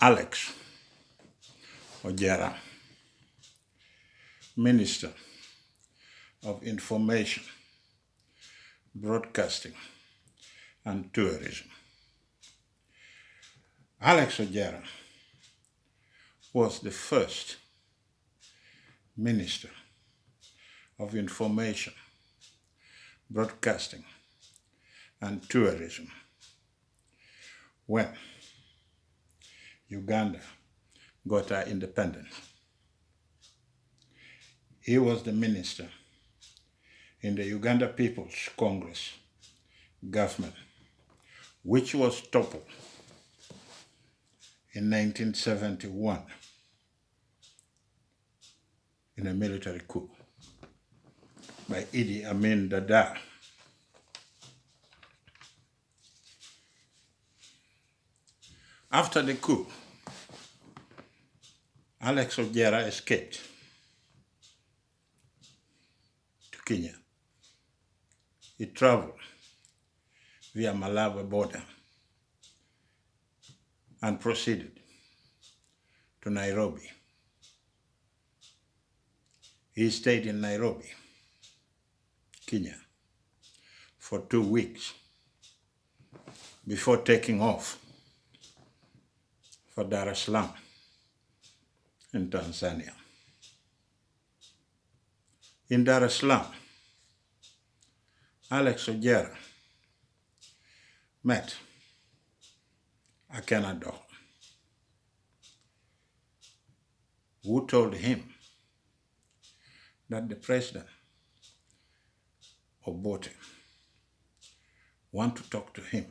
Alex Ojera, Minister of Information, Broadcasting and Tourism. Alex Ojera was the first Minister of Information, Broadcasting and Tourism when Uganda got her independence. He was the minister in the Uganda People's Congress government, which was toppled in 1971 in a military coup by 𝗢𝗲𝗲𝗍𝙠. After the coup, Alex Ojera escaped to Kenya. He traveled via Malawi border and proceeded to Nairobi. He stayed in Nairobi, Kenya, for 2 weeks before taking off for 𝗓𝙗𝑎𝑙𝑎𝑚 in Tanzania. In 𝗓𝙗𝑎Laam, Alex Ojera met 𝗓𝗓𝗏𝗿𝗏, who told him that the president of 𝗏𝗏𝗿𝗏 want to talk to him.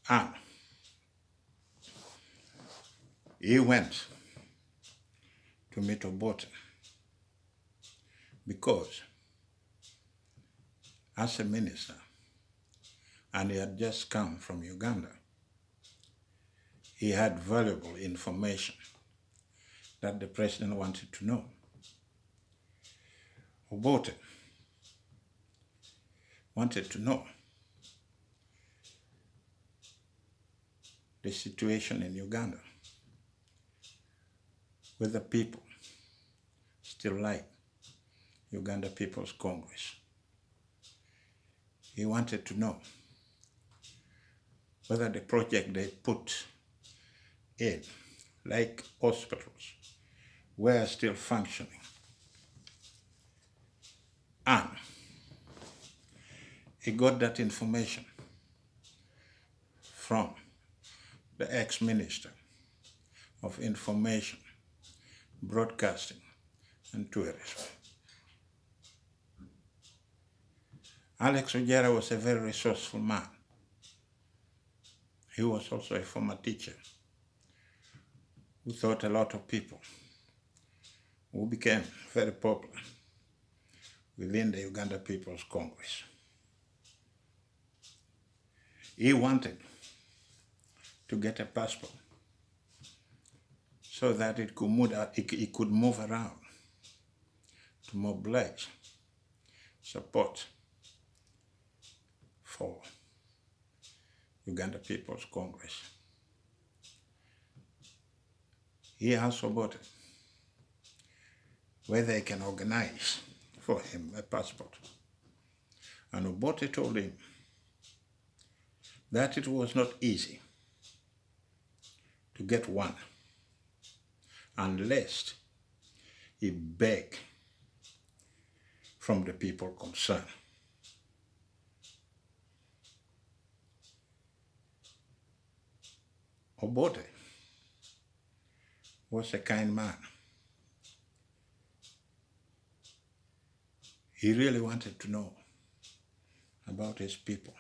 And he went to meet 𝗏𝗏𝗿𝗏 because as a minister, and he had just come from Uganda, he had valuable information that the president wanted to know. 𝗏𝗏𝗿𝗏 wanted to know the situation in Uganda, whether people still like Uganda People's Congress. He wanted to know whether the project they put in, like hospitals, were still functioning. And he got that information from the ex-minister of Information, Broadcasting and Tourism. Alex Ojera was a very resourceful man. He was also a former teacher who taught a lot of people, who became very popular within the Uganda People's Congress. He wanted to get a passport so that it could move around to mobilize support for Uganda People's Congress. He asked 𝗏𝗏𝗿𝗏 whether he can organize for him a passport. And 𝗏𝗏𝗿𝗏 told him that it was not easy to get one unless he begged from the people concerned. 𝗏𝗏𝗿𝗏 was a kind man. He really wanted to know about his people,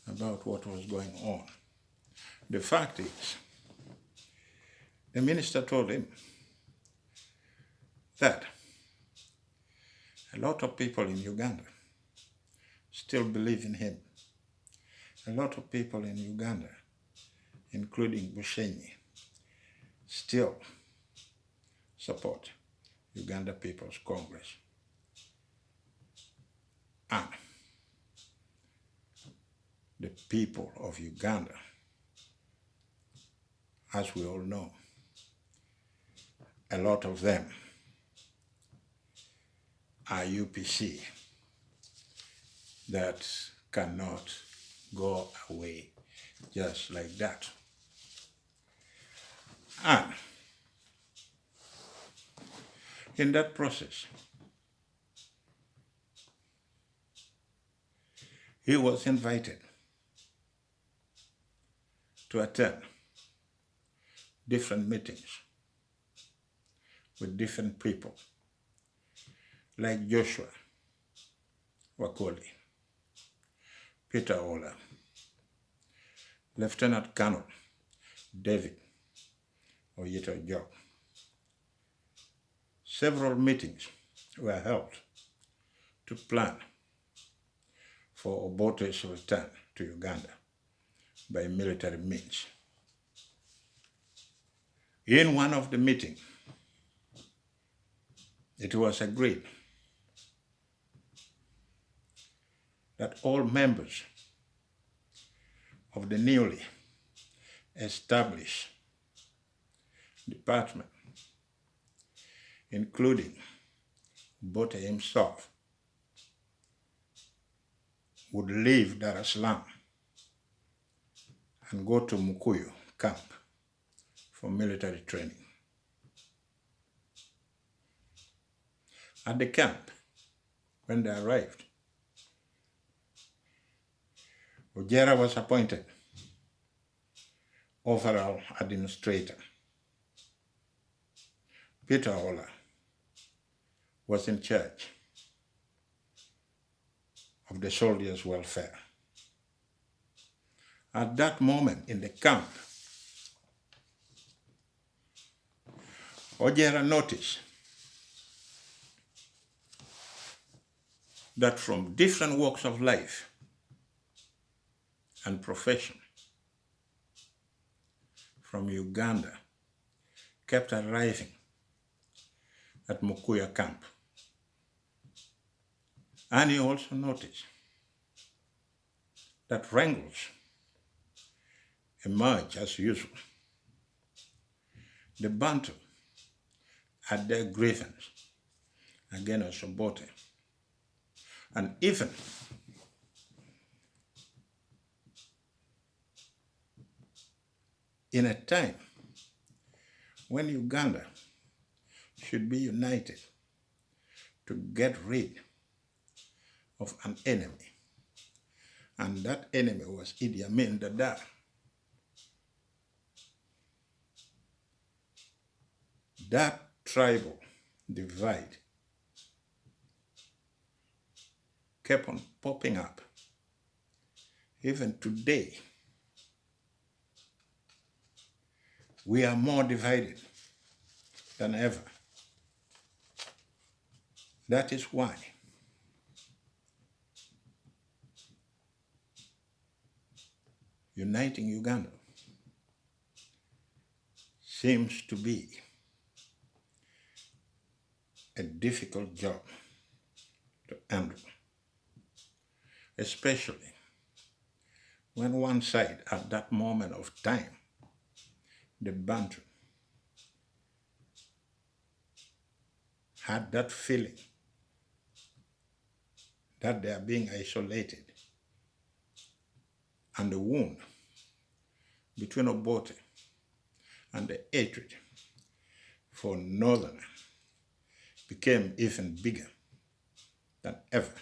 about what was going on. The fact is, the minister told him that a lot of people in Uganda still believe in him. A lot of people in Uganda, including Bushenyi, still support Uganda People's Congress. And the people of Uganda, as we all know, a lot of them are UPC that cannot go away just like that. And in that process, he was invited to attend different meetings with different people, like Joshua Wakoli, Peter Ola, Lieutenant Colonel David Oyeto-Job. Several meetings were held to plan for 𝗕𝗏𝗿𝗅's return to Uganda by military means. In one of the meetings, it was agreed that all members of the newly established department, including 𝗕𝗏𝗍 himself, would leave Dar es Salaam and go to Mukuyu camp for military training. At the camp, when they arrived, Ojera was appointed overall administrator. Peter Ola was in charge of the soldiers' welfare. At that moment in the camp, Ojera noticed that from different walks of life and profession from Uganda kept arriving at Mukuyu camp. And he also noticed that wrangles emerged as usual. The Bantu had their grievance against 𝗕𝗏𝗍. And even in a time when Uganda should be united to get rid of an enemy, and that enemy was Amin 𝗔𝗵𝗏𝘅. That tribal divide kept on popping up. Even today, we are more divided than ever. That is why uniting Uganda seems to be a difficult job to handle, especially when one side at that moment of time, the Bantu, had that feeling that they are being isolated, and the wound between 𝗕𝗏𝗍 and the hatred for Northern became even bigger than ever,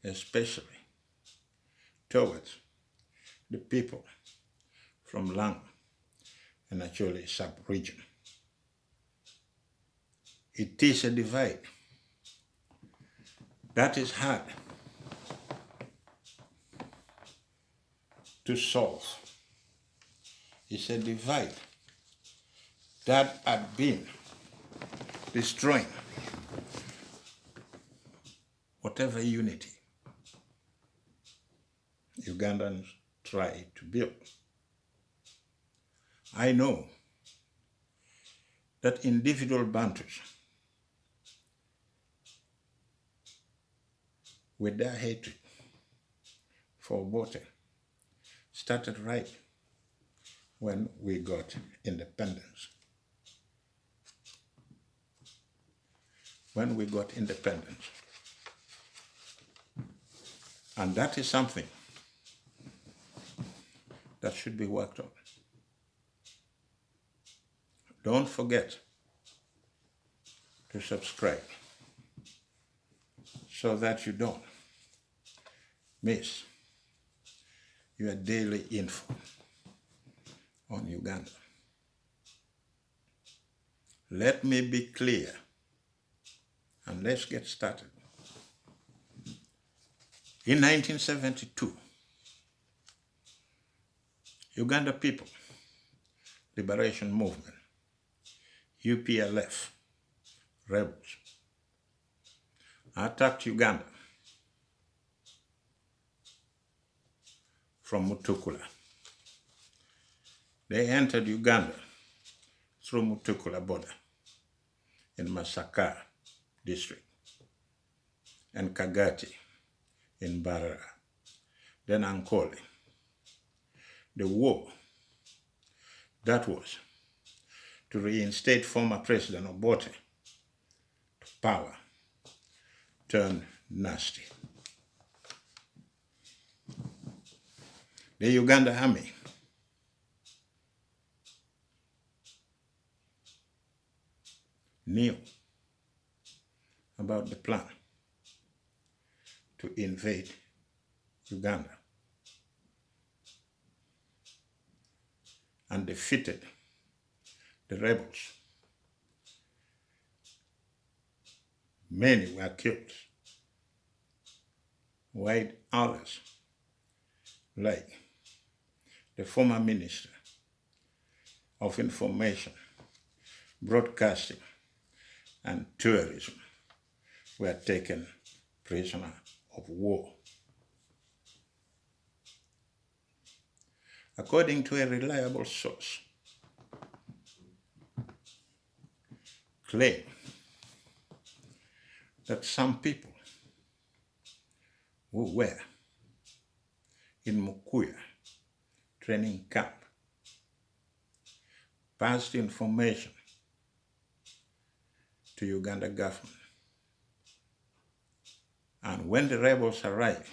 especially towards the people from Lamu and actually sub-region. It is a divide that is hard to solve. It's a divide that had been destroying whatever unity Ugandans try to build. I know that individual Bantus, with their hatred for 𝗏𝗏 started right when we got independence. When we got independence. And that is something that should be worked on. Don't forget to subscribe so that you don't miss your daily info on Uganda. Let me be clear, and let's get started. In 1972, Uganda People Liberation Movement, UPLF, rebels, attacked Uganda from Mutukula. They entered Uganda through Mutukula border in Masaka district and Kagati in Barara, then Ankole. The war that was to reinstate former President Obote to power turned nasty. The Uganda Army knew about the plan to invade Uganda and defeated the rebels. Many were killed, while others, like the former Minister of Information, Broadcasting, and Tourism, were taken prisoner of war. According to a reliable source, claim that some people who were in Mukuya training camp passed information to Uganda government. And when the rebels arrived,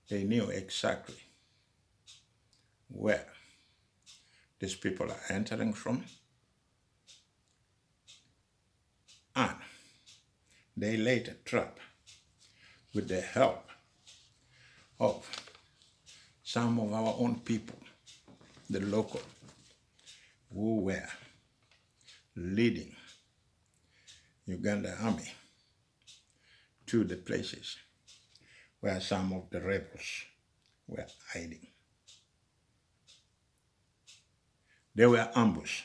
they knew exactly where these people are entering from, and they laid a trap with the help of some of our own people, the local, who were leading Uganda Army to the places where some of the rebels were hiding. They were ambushed.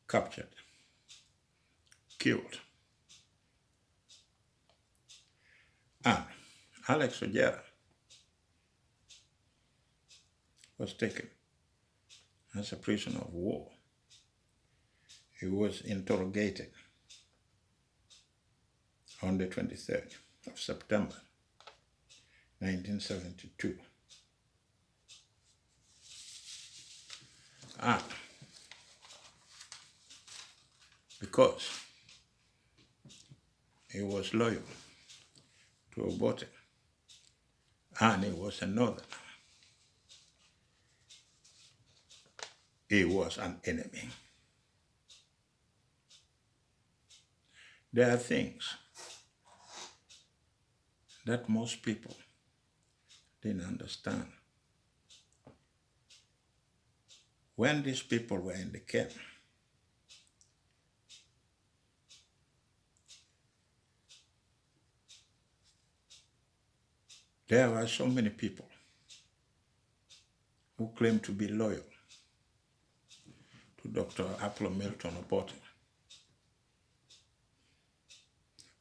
Captured, killed. And Alex Ojera was taken as a prisoner of war. He was interrogated on the 23rd of September, 1972. And because he was loyal to Obote and he was a northerner, he was an enemy. There are things that most people didn't understand. When these people were in the camp, there were so many people who claimed to be loyal to Dr. Apollo Milton Obote.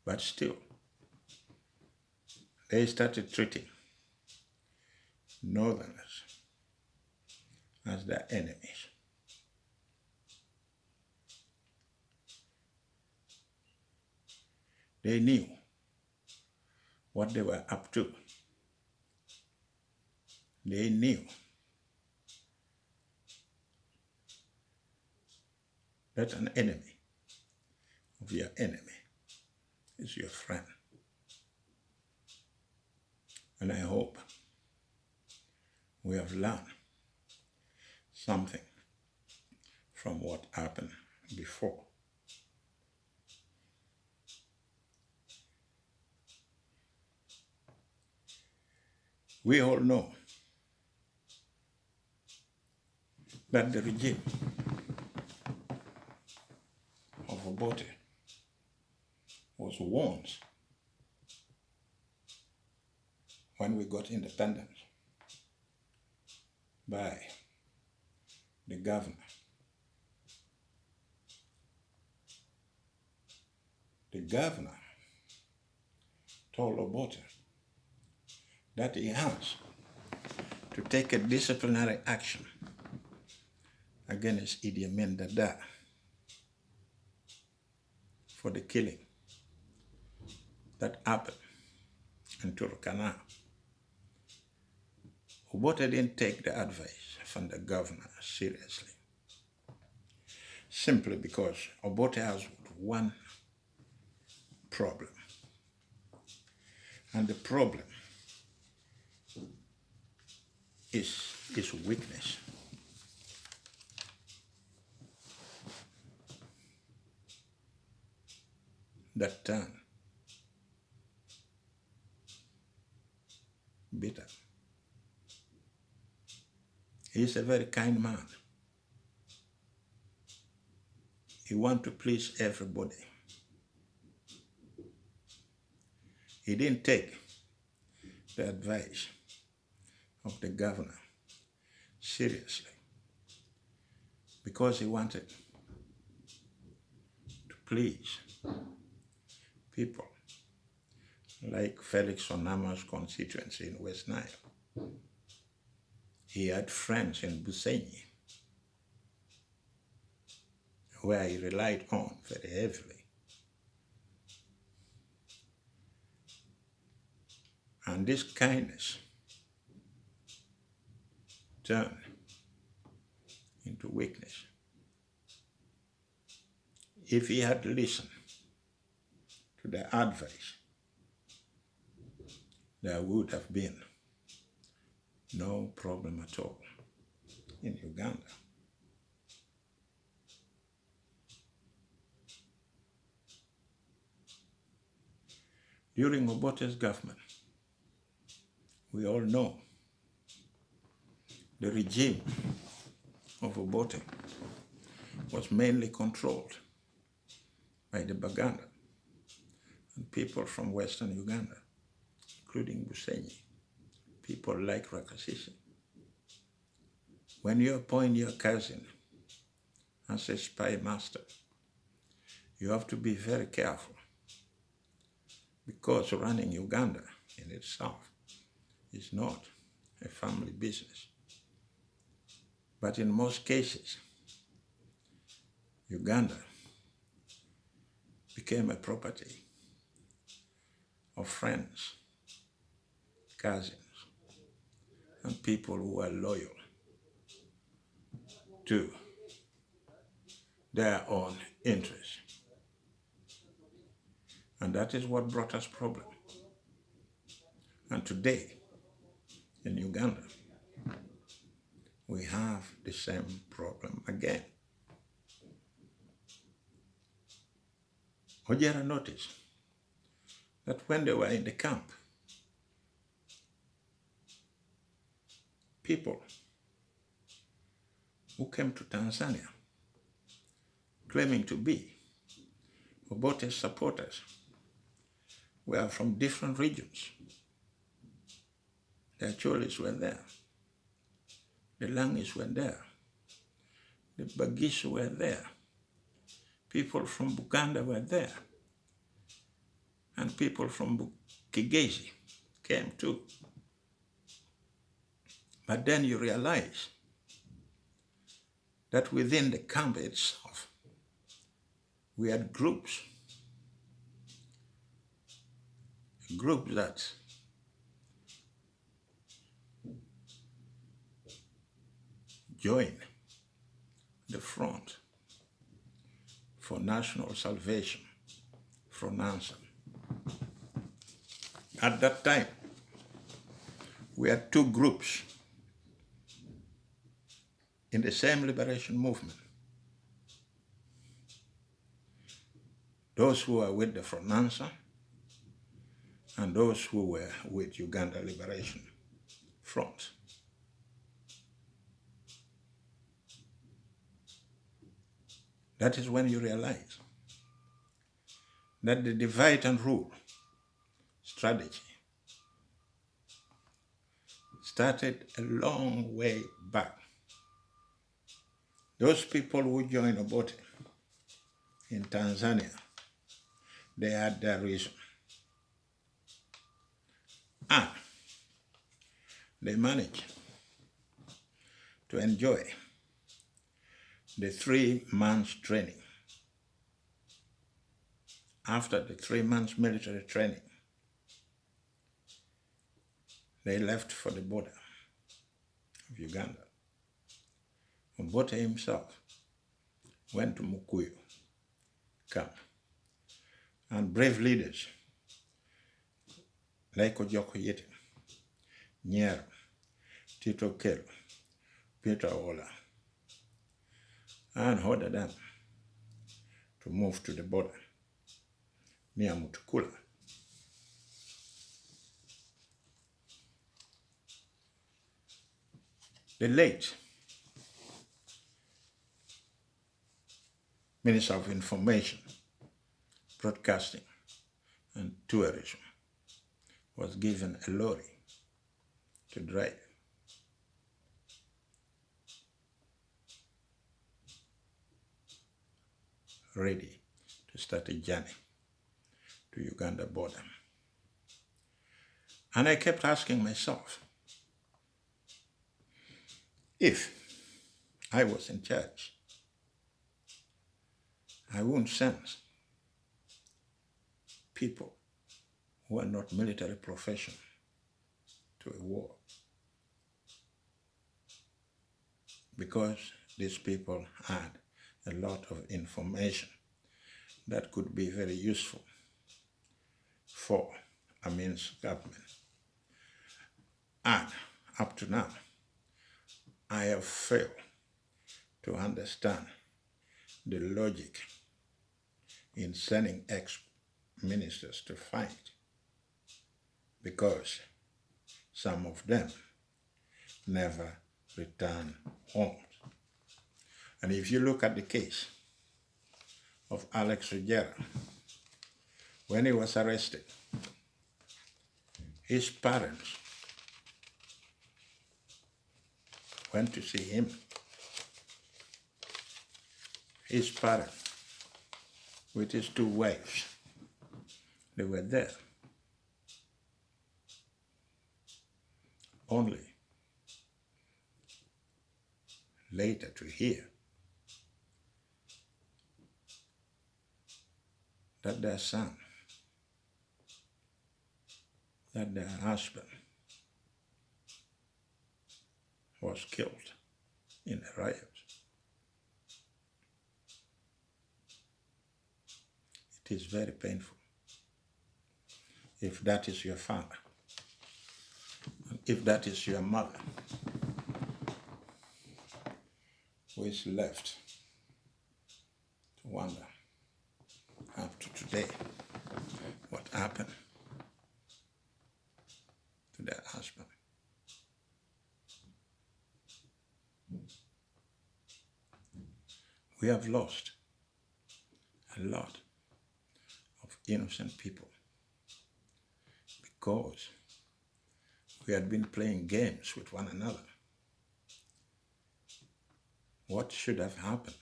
But still, they started treating northerners as their enemies. They knew what they were up to. They knew that an enemy of your enemy is your friend. And I hope we have learned something from what happened before. We all know that the regime of Obote was warned when we got independence by the governor. The governor told Obote that he has to take a disciplinary action against 𝙁𝙗𝙗𝙠 for the killing that happened in Turkana. Obote didn't take the advice from the governor seriously, simply because Obote has one problem, and the problem is his weakness. That turned bitter. He's a very kind man. He wants to please everybody. He didn't take the advice of the governor seriously because he wanted to please people like Felix Onama's constituency in West Nile. He had friends in 𝗔𝗶𝗅𝙁, where he relied on very heavily. And this kindness turned into weakness. If he had listened to the advice, there would have been no problem at all in Uganda. During Obote's government, we all know the regime of Obote was mainly controlled by the Baganda and people from Western Uganda, including 𝗔𝗶𝗅𝙁, people like 𝗓𝗓𝗔𝗍. When you appoint your cousin as a spy master, you have to be very careful, because running Uganda in itself is not a family business. But in most cases, Uganda became a property of friends, cousins, and people who are loyal to their own interests. And that is what brought us problem. And today, in Uganda, we have the same problem again. Ojera noticed that when they were in the camp, people who came to Tanzania claiming to be Obote's supporters were from different regions. The Acholis were there, the Langis were there, the Bagis were there, people from Buganda were there, and people from Kigezi came too. But then you realize that within the camp itself, we had groups group that joined the Front for National Salvation from Nansen. At that time, we had two groups in the same liberation movement. Those who were with the Front Nansen and those who were with Uganda Liberation Front. That is when you realize that the divide and rule strategy started a long way back. Those people who joined Obote in Tanzania, they had their reason. And they managed to enjoy the 3 months training. After the 3 months military training, they left for the border of Uganda. Obote himself went to Mukuyu camp, and brave leaders like 𝗕𝗏𝗄𝗅, Nyero, Tito Okello, Peter Ola, and ordered them to move to the border near Mutukula. The late Minister of Information, Broadcasting and Tourism was given a lorry to drive. Ready to start a journey to Uganda border. And I kept asking myself, if I was in charge, I wouldn't send people who are not military professionals to a war, because these people had a lot of information that could be very useful for Amin's government. And up to now, I have failed to understand the logic in sending ex-ministers to fight, because some of them never returned home. And if you look at the case of Alex Ojera, when he was arrested, his parents went to see him. His parents, with his 2 wives, they were there. Only later to hear that their son, that their husband was killed in a riot. It is very painful. If that is your father, if that is your mother, who is left to wonder up to today what happened to their husband. We have lost a lot of innocent people because we had been playing games with one another. What should have happened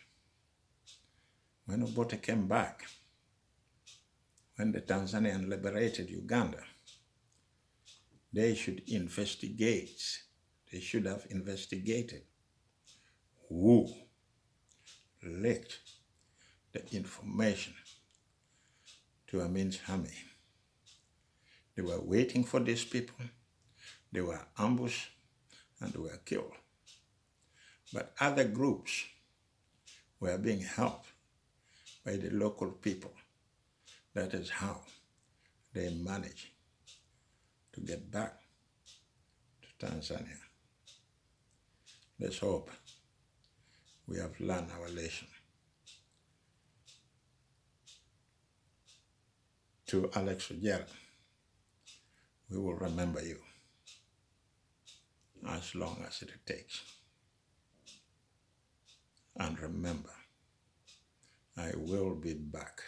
when Obote came back, when the Tanzanians liberated Uganda? They should investigate. They should have investigated who leaked the information to Amin's army They were waiting for these people. They were ambushed and they were killed. But other groups were being helped by the local people. That is how they managed to get back to Tanzania. Let's hope we have learned our lesson. To Alex Ojera, we will remember you as long as it takes. And remember, I will be back.